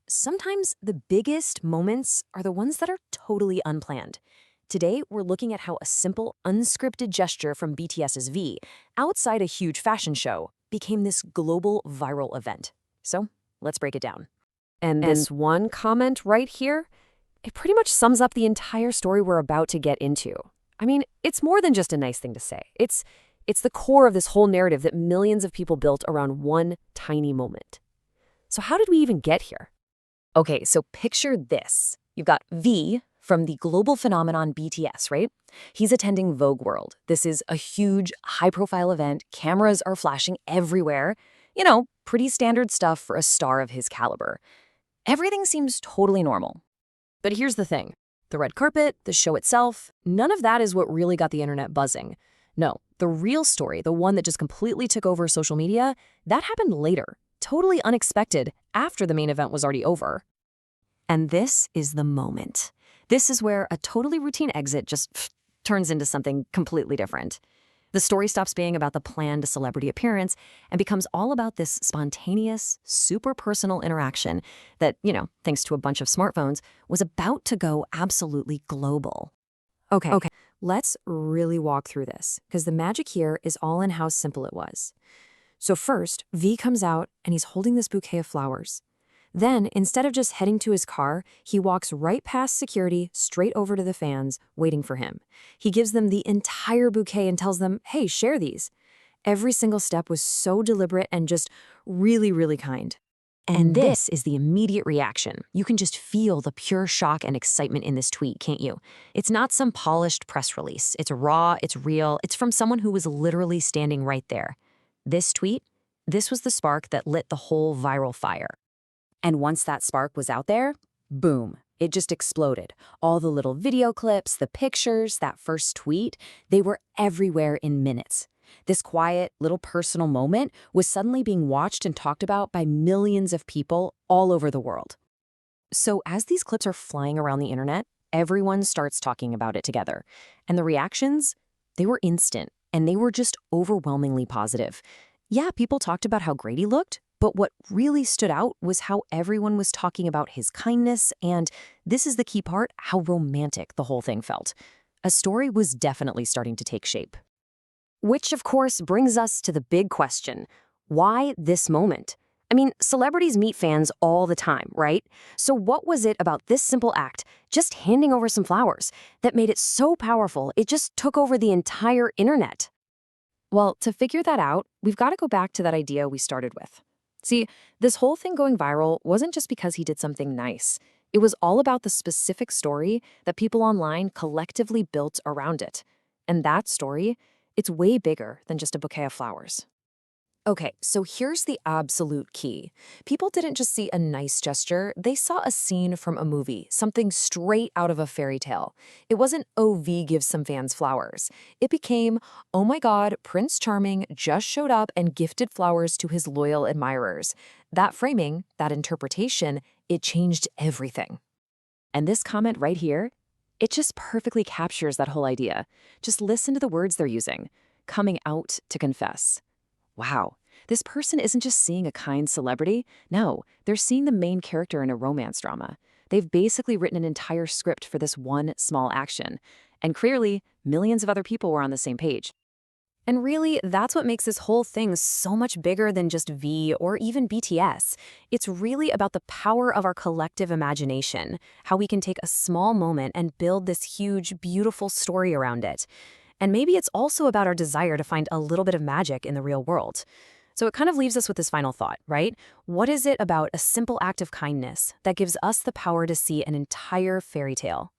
Sometimes the biggest moments are the ones that are totally unplanned. Today, we're looking at how a simple, unscripted gesture from BTS's V, outside a huge fashion show, became this global viral event. So, let's break it down. And this one comment right here, it pretty much sums up the entire story we're about to get into. I mean, it's more than just a nice thing to say. It's the core of this whole narrative that millions of people built around one tiny moment. So how did we even get here? Okay, so picture this. You've got V from the global phenomenon BTS, right? He's attending Vogue World. This is a huge, high-profile event. Cameras are flashing everywhere. Pretty standard stuff for a star of his caliber. Everything seems totally normal. But here's the thing. The red carpet, the show itself, none of that is what really got the internet buzzing. No, the real story, the one that just completely took over social media, that happened later. Totally unexpected after the main event was already over. And this is the moment. This is where a totally routine exit just turns into something completely different. The story stops being about the planned celebrity appearance and becomes all about this spontaneous, super personal interaction that, thanks to a bunch of smartphones, was about to go absolutely global. Okay, let's really walk through this, because the magic here is all in how simple it was. So first, V comes out and he's holding this bouquet of flowers. Then, instead of just heading to his car, he walks right past security, straight over to the fans, waiting for him. He gives them the entire bouquet and tells them, hey, share these. Every single step was so deliberate and just really, really kind. And this is the immediate reaction. You can just feel the pure shock and excitement in this tweet, can't you? It's not some polished press release. It's raw, it's real, it's from someone who was literally standing right there. This tweet, this was the spark that lit the whole viral fire. And once that spark was out there, boom, it just exploded. All the little video clips, the pictures, that first tweet, they were everywhere in minutes. This quiet, little personal moment was suddenly being watched and talked about by millions of people all over the world. So as these clips are flying around the internet, everyone starts talking about it together. And the reactions, they were instant, and they were just overwhelmingly positive. Yeah, people talked about how great he looked, but what really stood out was how everyone was talking about his kindness, and this is the key part, how romantic the whole thing felt. A story was definitely starting to take shape. Which, of course, brings us to the big question. Why this moment? I mean, celebrities meet fans all the time, right? So what was it about this simple act, just handing over some flowers, that made it so powerful it just took over the entire internet? Well, to figure that out, we've got to go back to that idea we started with. See, this whole thing going viral wasn't just because he did something nice. It was all about the specific story that people online collectively built around it. And that story, it's way bigger than just a bouquet of flowers. Okay, so here's the absolute key. People didn't just see a nice gesture, they saw a scene from a movie, something straight out of a fairy tale. It wasn't, oh, V gives some fans flowers. It became, oh my God, Prince Charming just showed up and gifted flowers to his loyal admirers. That framing, that interpretation, it changed everything. And this comment right here, it just perfectly captures that whole idea. Just listen to the words they're using. Coming out to confess. Wow, this person isn't just seeing a kind celebrity. No, they're seeing the main character in a romance drama. They've basically written an entire script for this one small action. And clearly, millions of other people were on the same page. And really, that's what makes this whole thing so much bigger than just V or even BTS. It's really about the power of our collective imagination, how we can take a small moment and build this huge, beautiful story around it. And maybe it's also about our desire to find a little bit of magic in the real world. So it kind of leaves us with this final thought, right? What is it about a simple act of kindness that gives us the power to see an entire fairy tale?